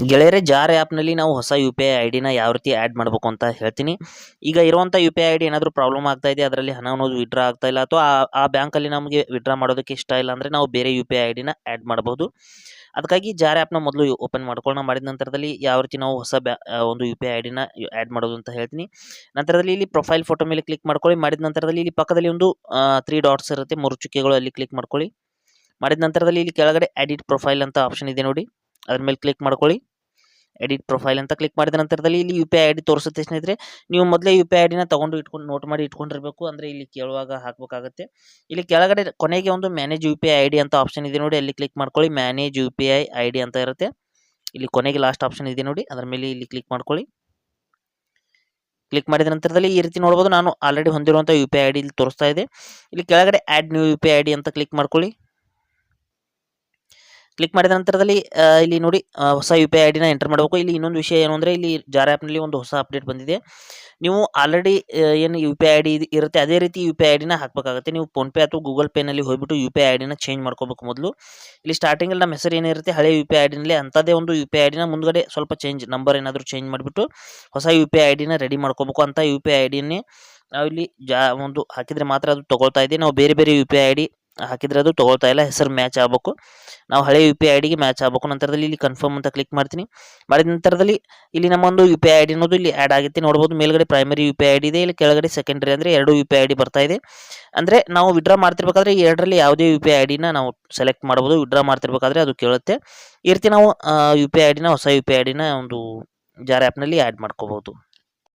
ಗೆಳೆಯರೇ, ಜಾರ್ ಆ್ಯಪ್ನಲ್ಲಿ ನಾವು ಹೊಸ ಯು ಪಿ ಐ ಐ ಡಿನ ಯಾವ ರೀತಿ ಆ್ಯಡ್ ಮಾಡಬೇಕು ಅಂತ ಹೇಳ್ತೀನಿ. ಈಗ ಇರುವಂಥ you P I I D ಏನಾದರೂ ಪ್ರಾಬ್ಲಮ್ ಆಗ್ತಾ ಇದೆ, ಅದರಲ್ಲಿ ಹಣ ಅನ್ನೋದು ವಿಡ್ರಾ ಆಗ್ತಾ ಇಲ್ಲ, ಅಥವಾ ಆ ಬ್ಯಾಂಕಲ್ಲಿ ನಮಗೆ ವಿಡ್ರಾ ಮಾಡೋದಕ್ಕೆ ಇಷ್ಟ ಇಲ್ಲ ಅಂದರೆ ನಾವು ಬೇರೆ ಯು ಪಿ ಐ ಐ ಡಿನ ಆ್ಯಡ್ ಮಾಡಬಹುದು. ಅದಕ್ಕಾಗಿ ಜಾರ್ ಆ್ಯಪ್ನ ಮೊದಲು ಓಪನ್ ಮಾಡ್ಕೊಳ್ಳೋಣ. ಮಾಡಿದ ನಂತರದಲ್ಲಿ ಯಾವ ರೀತಿ ನಾವು ಹೊಸ ಒಂದು ಯು ಪಿ ಐ ಐ ಡಿನ ಆ್ಯಡ್ ಮಾಡೋದು ಅಂತ ಹೇಳ್ತೀನಿ. ನಂತರದಲ್ಲಿ ಇಲ್ಲಿ ಪ್ರೊಫೈಲ್ ಫೋಟೋ ಮೇಲೆ ಕ್ಲಿಕ್ ಮಾಡ್ಕೊಳ್ಳಿ. ಮಾಡಿದ ನಂತರದಲ್ಲಿ ಇಲ್ಲಿ ಪಕ್ಕದಲ್ಲಿ ಒಂದು 3 ಡಾಟ್ಸ್ ಇರುತ್ತೆ, 3 ಚುಕ್ಕೆಗಳು, ಅಲ್ಲಿ ಕ್ಲಿಕ್ ಮಾಡ್ಕೊಳ್ಳಿ. ಮಾಡಿದ ನಂತರದಲ್ಲಿ ಇಲ್ಲಿ ಕೆಳಗಡೆ ಎಡಿಟ್ ಪ್ರೊಫೈಲ್ ಅಂತ ಆಪ್ಷನ್ ಇದೆ ನೋಡಿ, ಅದ್ರ ಮೇಲೆ ಕ್ಲಿಕ್ ಮಾಡ್ಕೊಳ್ಳಿ. ಎಡಿಟ್ ಪ್ರೊಫೈಲ್ ಅಂತ ಕ್ಲಿಕ್ ಮಾಡಿದ ನಂತರದಲ್ಲಿ ಇಲ್ಲಿ you P I I D ತೋರಿಸುತ್ತೆ ಸ್ನೇಹಿತರೆ. ನೀವು ಮೊದಲೇ ಯು ಪಿ ಐ ಐ ಡಿನ ತಗೊಂಡು ನೋಟ್ ಮಾಡಿ ಇಟ್ಕೊಂಡಿರಬೇಕು, ಅಂದರೆ ಇಲ್ಲಿ ಕೇಳುವಾಗ ಹಾಕಬೇಕಾಗುತ್ತೆ. ಇಲ್ಲಿ ಕೆಳಗಡೆ ಕೊನೆಗೆ ಒಂದು manage you P I I D ಅಂತ ಆಪ್ಷನ್ ಇದೆ ನೋಡಿ, ಅಲ್ಲಿ ಕ್ಲಿಕ್ ಮಾಡ್ಕೊಳ್ಳಿ. Manage you P I I D ಅಂತ ಇರುತ್ತೆ, ಇಲ್ಲಿ ಕೊನೆಗೆ ಲಾಸ್ಟ್ ಆಪ್ಷನ್ ಇದೆ ನೋಡಿ, ಅದರ ಮೇಲೆ ಇಲ್ಲಿ ಕ್ಲಿಕ್ ಮಾಡ್ಕೊಳ್ಳಿ. ಕ್ಲಿಕ್ ಮಾಡಿದ ನಂತರದಲ್ಲಿ ಈ ರೀತಿ ನೋಡ್ಬೋದು, ನಾನು ಆಲ್ರೆಡಿ ಹೊಂದಿರುವಂಥ U P I I D ಇಲ್ಲಿ ತೋರಿಸ್ತಾ ಇದೆ. ಇಲ್ಲಿ ಕೆಳಗಡೆ add new U P I D ಅಂತ ಕ್ಲಿಕ್ ಮಾಡ್ಕೊಳ್ಳಿ. ಕ್ಲಿಕ್ ಮಾಡಿದ ನಂತರದಲ್ಲಿ ಇಲ್ಲಿ ನೋಡಿ ಹೊಸ ಯು ಪಿ ಐ ಐ ಡಿನ ಎಂಟರ್ ಮಾಡಬೇಕು. ಇಲ್ಲಿ ಇನ್ನೊಂದು ವಿಷಯ ಏನು ಅಂದರೆ, ಇಲ್ಲಿ ಜಾರ್ ಆ್ಯಪ್ನಲ್ಲಿ ಒಂದು ಹೊಸ ಅಪ್ಡೇಟ್ ಬಂದಿದೆ. ನೀವು ಆಲ್ರೆಡಿ ಏನು U P I I D ಇರುತ್ತೆ ಅದೇ ರೀತಿ ಯು ಪಿ ಐ ಐ ಡಿನ ಹಾಕಬೇಕಾಗುತ್ತೆ. ನೀವು ಫೋನ್ಪೇ ಅಥವಾ ಗೂಗಲ್ ಪೇನಲ್ಲಿ ಹೋಗ್ಬಿಟ್ಟು ಯು ಪಿ ಐ ಐ ಡಿನ ಚೇಂಜ್ ಮಾಡ್ಕೋಬೇಕು ಮೊದಲು. ಇಲ್ಲಿ ಸ್ಟಾರ್ಟಿಂಗಲ್ಲಿ ನಮ್ಮ ಹೆಸರು ಏನಿರುತ್ತೆ ಹಳೆ ಯು ಪಿ ಐ ಐ ಡಿನಲ್ಲಿ ಅಂಥದ್ದೇ ಒಂದು ಯು ಪಿ ಐ ಐ ಡಿನ ಮುಂದ್ಗಡೆ ಸ್ವಲ್ಪ ನಂಬರ್ ಏನಾದರೂ ಚೇಂಜ್ ಮಾಡಿಬಿಟ್ಟು ಹೊಸ ಯು ಪಿ ಐ ಐ ಡಿನ ರೆಡಿ ಮಾಡ್ಕೋಬೇಕು. ಅಂತ ಯು ಪಿ ಐ ಐ ಡಿನೇ ನಾವು ಇಲ್ಲಿ ಒಂದು ಹಾಕಿದರೆ ಮಾತ್ರ ಅದು ತೊಗೊಳ್ತಾ ಇದೆ. ನಾವು ಬೇರೆ ಬೇರೆ U P I I D ಹಾಕಿದರೆ ಅದು ತೊಗೊಳ್ತಾ ಇಲ್ಲ. ಹೆಸರು ಮ್ಯಾಚ್ ಆಗಬೇಕು, ನಾವು ಹಳೆ ಯು ಪಿ ಐ ಐ ಡಿಗೆ ಮ್ಯಾಚ್ ಆಗಬೇಕು. ನಂತರದಲ್ಲಿ ಇಲ್ಲಿ ಕನ್ಫರ್ಮ್ ಅಂತ ಕ್ಲಿಕ್ ಮಾಡ್ತೀನಿ. ಮಾಡಿದ ನಂತರದಲ್ಲಿ ಇಲ್ಲಿ ನಮ್ಮೊಂದು U P I I D ಅನ್ನೋದು ಇಲ್ಲಿ ಆ್ಯಡ್ ಆಗುತ್ತೆ ನೋಡ್ಬೋದು. ಮೇಲ್ಗಡೆ primary U P I I D ಇದೆ, ಇಲ್ಲಿ ಕೆಳಗಡೆ ಸೆಕೆಂಡರಿ ಅಂದರೆ 2 U P I I D ಬರ್ತಾ ಇದೆ. ಅಂದರೆ ನಾವು ವಿಡ್ರಾ ಮಾಡ್ತಿರ್ಬೇಕಾದ್ರೆ ಈ ಎರಡರಲ್ಲಿ ಯಾವುದೇ ಯು ಪಿ ಐ ಐ ಡಿನ ನಾವು ಸೆಲೆಕ್ಟ್ ಮಾಡ್ಬೋದು. ವಿಡ್ರಾ ಮಾಡ್ತಿರ್ಬೇಕಾದ್ರೆ ಅದು ಕೇಳುತ್ತೆ. ಈ ರೀತಿ ನಾವು ಯು ಪಿ ಐ ಐ ಡಿನ ಹೊಸ ಯು ಪಿ ಐ ಐ ಡಿನ ಒಂದು ಜಾರ್ ಆ್ಯಪ್ನಲ್ಲಿ ಆ್ಯಡ್ ಮಾಡ್ಕೋಬೋದು.